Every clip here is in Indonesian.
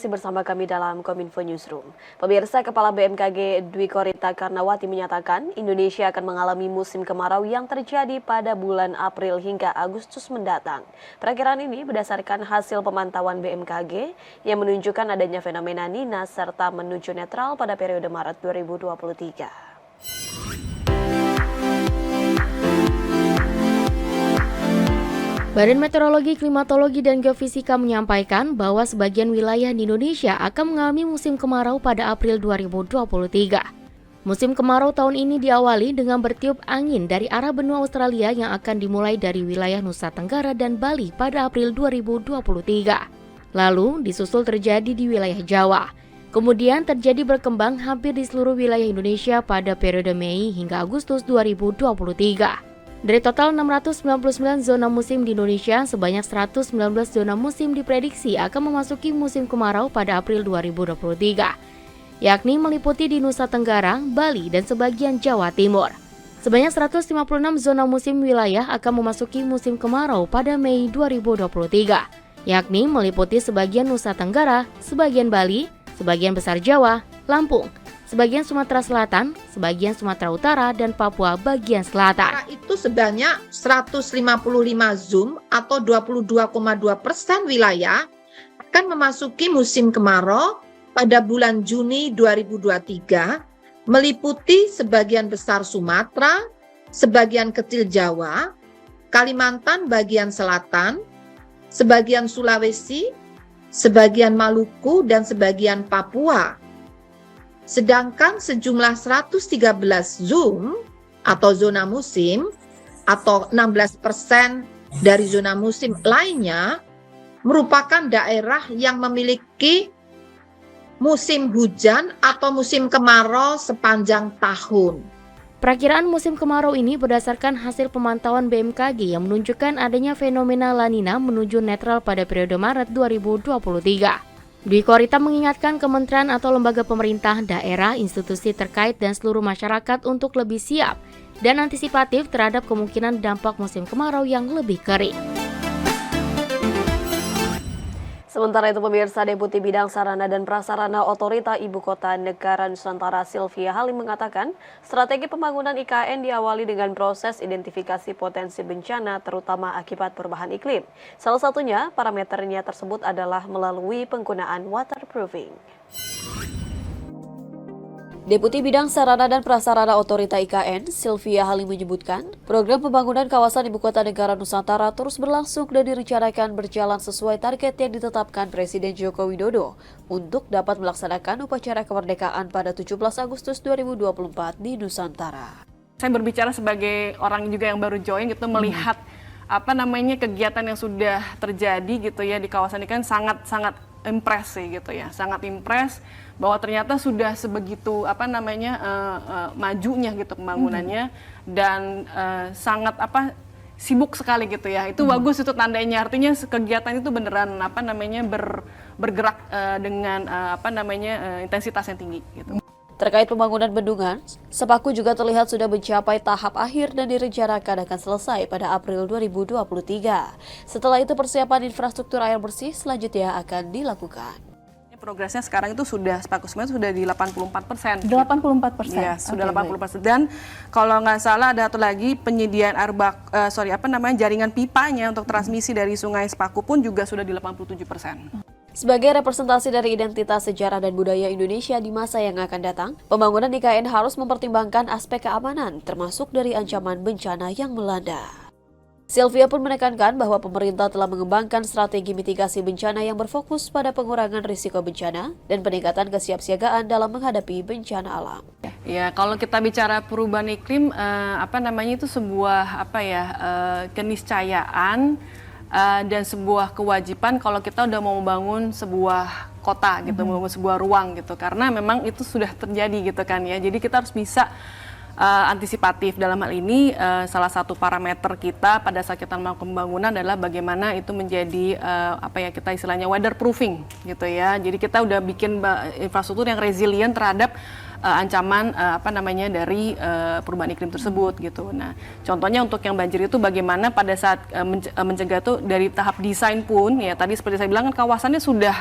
masih bersama kami dalam Kominfo Newsroom. Pemirsa, Kepala BMKG Dwi Korita Karnawati menyatakan Indonesia akan mengalami musim kemarau yang terjadi pada bulan April hingga Agustus mendatang. Perakiraan ini berdasarkan hasil pemantauan BMKG yang menunjukkan adanya fenomena Nina serta menuju netral pada periode Maret 2023. Badan Meteorologi, Klimatologi, dan Geofisika menyampaikan bahwa sebagian wilayah di Indonesia akan mengalami musim kemarau pada April 2023. Musim kemarau tahun ini diawali dengan bertiup angin dari arah benua Australia yang akan dimulai dari wilayah Nusa Tenggara dan Bali pada April 2023. Lalu disusul terjadi di wilayah Jawa. Kemudian terjadi berkembang hampir di seluruh wilayah Indonesia pada periode Mei hingga Agustus 2023. Dari total 699 zona musim di Indonesia, sebanyak 119 zona musim diprediksi akan memasuki musim kemarau pada April 2023, yakni meliputi di Nusa Tenggara, Bali, dan sebagian Jawa Timur. Sebanyak 156 zona musim wilayah akan memasuki musim kemarau pada Mei 2023, yakni meliputi sebagian Nusa Tenggara, sebagian Bali, sebagian besar Jawa, Lampung, sebagian Sumatera Selatan, sebagian Sumatera Utara, dan Papua bagian selatan. Itu sebanyak 155 zoom atau 22,2% wilayah akan memasuki musim kemarau pada bulan Juni 2023, meliputi sebagian besar Sumatera, sebagian kecil Jawa, Kalimantan bagian selatan, sebagian Sulawesi, sebagian Maluku, dan sebagian Papua. Sedangkan sejumlah 113 zoom atau zona musim atau 16% dari zona musim lainnya merupakan daerah yang memiliki musim hujan atau musim kemarau sepanjang tahun. Perakiraan musim kemarau ini berdasarkan hasil pemantauan BMKG yang menunjukkan adanya fenomena La Nina menuju netral pada periode Maret 2023. Dwi Korita mengingatkan kementerian atau lembaga pemerintah, daerah, institusi terkait, dan seluruh masyarakat untuk lebih siap dan antisipatif terhadap kemungkinan dampak musim kemarau yang lebih kering. Sementara itu pemirsa, Deputi Bidang Sarana dan Prasarana Otorita Ibu Kota Negara Nusantara Sylvia Halim mengatakan strategi pembangunan IKN diawali dengan proses identifikasi potensi bencana terutama akibat perubahan iklim. Salah satunya parameternya tersebut adalah melalui penggunaan waterproofing. Deputi Bidang Sarana dan Prasarana Otorita IKN, Sylvia Halim menyebutkan, program pembangunan kawasan Ibu Kota Negara Nusantara terus berlangsung dan direncanakan berjalan sesuai target yang ditetapkan Presiden Joko Widodo untuk dapat melaksanakan upacara kemerdekaan pada 17 Agustus 2024 di Nusantara. Saya berbicara sebagai orang juga yang baru join gitu, melihat kegiatan yang sudah terjadi gitu ya di kawasan ini kan sangat impress sih gitu ya, sangat impress bahwa ternyata sudah sebegitu majunya gitu pembangunannya dan sangat sibuk sekali gitu ya. Itu bagus, itu tandanya, artinya kegiatan itu beneran bergerak dengan intensitas yang tinggi gitu. Terkait pembangunan bendungan, Sepaku juga terlihat sudah mencapai tahap akhir dan direncanakan akan selesai pada April 2023. Setelah itu persiapan infrastruktur air bersih selanjutnya akan dilakukan. Progresnya sekarang itu Sepaku Semen sudah di 84%. 84%? Iya, sudah 80%. Dan kalau nggak salah ada satu lagi penyediaan jaringan pipanya untuk transmisi dari Sungai Sepaku pun juga sudah di 87%. Sebagai representasi dari identitas sejarah dan budaya Indonesia di masa yang akan datang, pembangunan IKN harus mempertimbangkan aspek keamanan, termasuk dari ancaman bencana yang melanda. Sylvia pun menekankan bahwa pemerintah telah mengembangkan strategi mitigasi bencana yang berfokus pada pengurangan risiko bencana dan peningkatan kesiapsiagaan dalam menghadapi bencana alam. Ya, kalau kita bicara perubahan iklim, itu sebuah keniscayaan dan sebuah kewajiban kalau kita udah mau membangun sebuah kota gitu, membangun sebuah ruang gitu, karena memang itu sudah terjadi gitu kan ya. Jadi kita harus bisa antisipatif. Dalam hal ini salah satu parameter kita pada saat kita melakukan pembangunan adalah bagaimana itu menjadi kita istilahnya weatherproofing gitu ya. Jadi kita udah bikin infrastruktur yang resilient terhadap ancaman dari perubahan iklim tersebut gitu. Nah, contohnya untuk yang banjir itu bagaimana pada saat mencegah itu dari tahap desain pun ya, tadi seperti saya bilang kan kawasannya sudah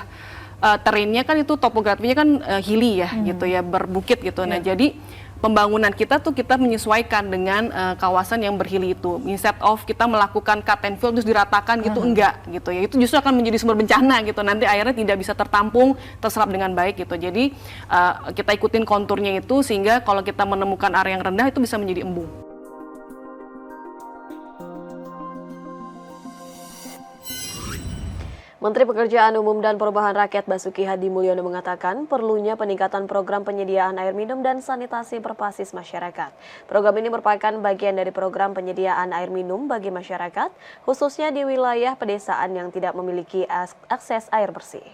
terrainnya kan itu topografinya kan hilly ya gitu ya, berbukit gitu. Nah, jadi pembangunan kita tuh kita menyesuaikan dengan kawasan yang berhili itu. Instead of kita melakukan cut and fill terus diratakan gitu, enggak gitu ya. Itu justru akan menjadi sumber bencana gitu. Nanti airnya tidak bisa tertampung, terserap dengan baik gitu. Jadi kita ikutin konturnya itu sehingga kalau kita menemukan area yang rendah itu bisa menjadi embung. Menteri Pekerjaan Umum dan Perubahan Rakyat Basuki Hadi Mulyono mengatakan perlunya peningkatan program penyediaan air minum dan sanitasi berbasis masyarakat. Program ini merupakan bagian dari program penyediaan air minum bagi masyarakat, khususnya di wilayah pedesaan yang tidak memiliki akses air bersih.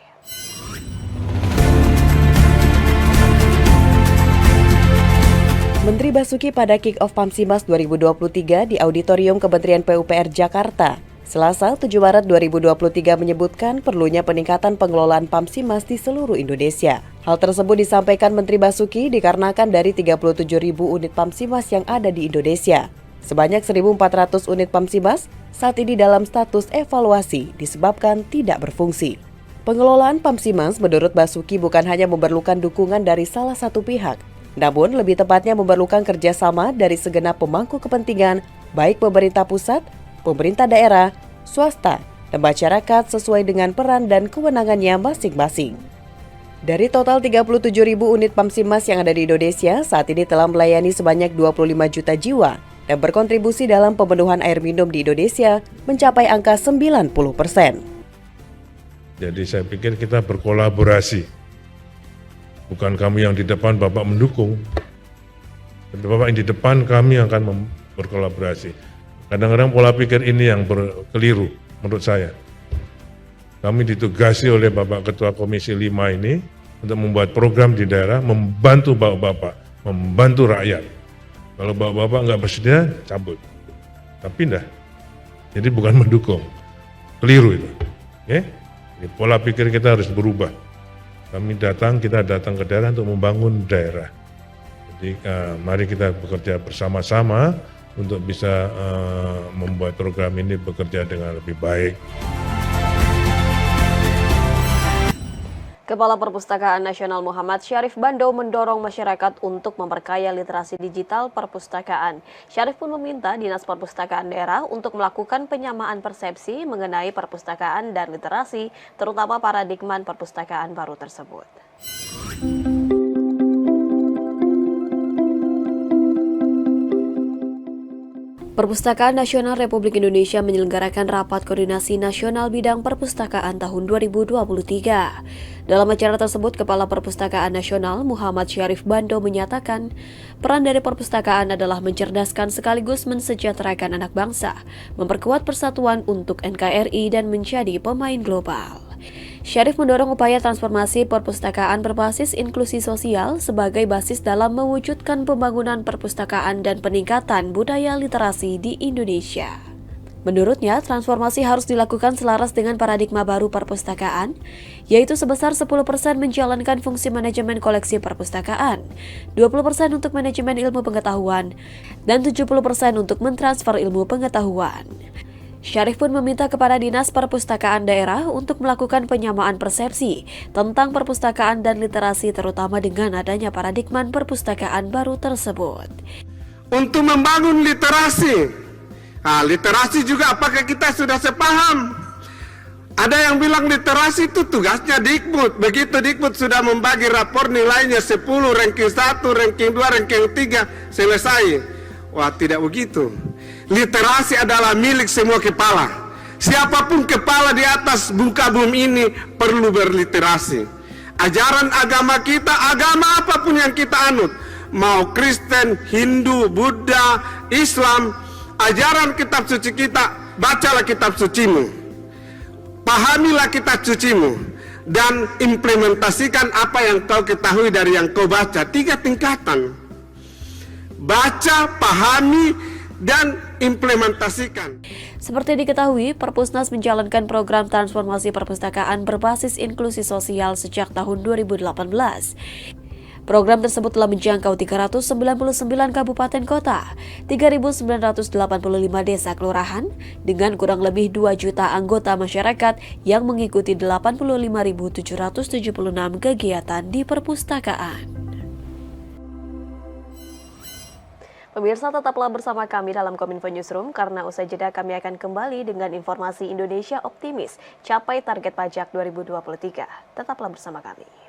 Menteri Basuki pada Kick-Off Pamsimas 2023 di Auditorium Kementerian PUPR Jakarta Selasa 7 Maret 2023 menyebutkan perlunya peningkatan pengelolaan Pamsimas di seluruh Indonesia. Hal tersebut disampaikan Menteri Basuki dikarenakan dari 37.000 unit Pamsimas yang ada di Indonesia. Sebanyak 1.400 unit Pamsimas saat ini dalam status evaluasi disebabkan tidak berfungsi. Pengelolaan Pamsimas menurut Basuki bukan hanya memerlukan dukungan dari salah satu pihak, namun lebih tepatnya memerlukan kerjasama dari segenap pemangku kepentingan, baik pemerintah pusat, pemerintah daerah, swasta, dan masyarakat sesuai dengan peran dan kewenangannya masing-masing. Dari total 37.000 unit Pamsimas yang ada di Indonesia, saat ini telah melayani sebanyak 25 juta jiwa dan berkontribusi dalam pemenuhan air minum di Indonesia mencapai angka 90%. Jadi saya pikir kita berkolaborasi. Bukan kami yang di depan, Bapak mendukung. Tapi Bapak yang di depan, kami akan berkolaborasi. Kadang-kadang pola pikir ini yang keliru menurut saya. Kami ditugasi oleh Bapak Ketua Komisi 5 ini untuk membuat program di daerah, membantu Bapak-Bapak, membantu rakyat. Kalau Bapak-Bapak nggak bersedia, cabut. Tapi enggak. Jadi bukan mendukung. Keliru itu. Oke? Jadi pola pikir kita harus berubah. Kita datang ke daerah untuk membangun daerah. Jadi mari kita bekerja bersama-sama untuk bisa membuat program ini bekerja dengan lebih baik. Kepala Perpustakaan Nasional Muhammad Syarif Bando mendorong masyarakat untuk memperkaya literasi digital perpustakaan. Syarif pun meminta Dinas Perpustakaan Daerah untuk melakukan penyamaan persepsi mengenai perpustakaan dan literasi, terutama paradigma perpustakaan baru tersebut. Perpustakaan Nasional Republik Indonesia menyelenggarakan Rapat Koordinasi Nasional Bidang Perpustakaan tahun 2023. Dalam acara tersebut, Kepala Perpustakaan Nasional Muhammad Syarif Bando menyatakan, peran dari perpustakaan adalah mencerdaskan sekaligus mensejahterakan anak bangsa, memperkuat persatuan untuk NKRI dan menjadi pemain global. Syarif mendorong upaya transformasi perpustakaan berbasis inklusi sosial sebagai basis dalam mewujudkan pembangunan perpustakaan dan peningkatan budaya literasi di Indonesia. Menurutnya, transformasi harus dilakukan selaras dengan paradigma baru perpustakaan, yaitu sebesar 10% menjalankan fungsi manajemen koleksi perpustakaan, 20% untuk manajemen ilmu pengetahuan, dan 70% untuk mentransfer ilmu pengetahuan. Syarif pun meminta kepada Dinas Perpustakaan Daerah untuk melakukan penyamaan persepsi tentang perpustakaan dan literasi terutama dengan adanya paradigma perpustakaan baru tersebut. Untuk membangun literasi, literasi juga apakah kita sudah sepaham? Ada yang bilang literasi itu tugasnya Dikbud. Begitu Dikbud sudah membagi rapor nilainya 10, ranking 1, ranking 2, ranking 3, selesai. Wah, tidak begitu. Literasi adalah milik semua kepala. Siapapun kepala di atas muka bumi ini perlu berliterasi. Ajaran agama kita, agama apapun yang kita anut, mau Kristen, Hindu, Buddha, Islam, ajaran kitab suci kita, bacalah kitab sucimu, pahamilah kitab sucimu, dan implementasikan apa yang kau ketahui dari yang kau baca. 3 tingkatan: baca, pahami, dan implementasikan. Seperti diketahui, Perpusnas menjalankan program transformasi perpustakaan berbasis inklusi sosial sejak tahun 2018. Program tersebut telah menjangkau 399 kabupaten kota, 3.985 desa kelurahan, dengan kurang lebih 2 juta anggota masyarakat yang mengikuti 85.776 kegiatan di perpustakaan. Pemirsa, tetaplah bersama kami dalam Kominfo Newsroom karena usai jeda kami akan kembali dengan informasi Indonesia optimis capai target pajak 2023. Tetaplah bersama kami.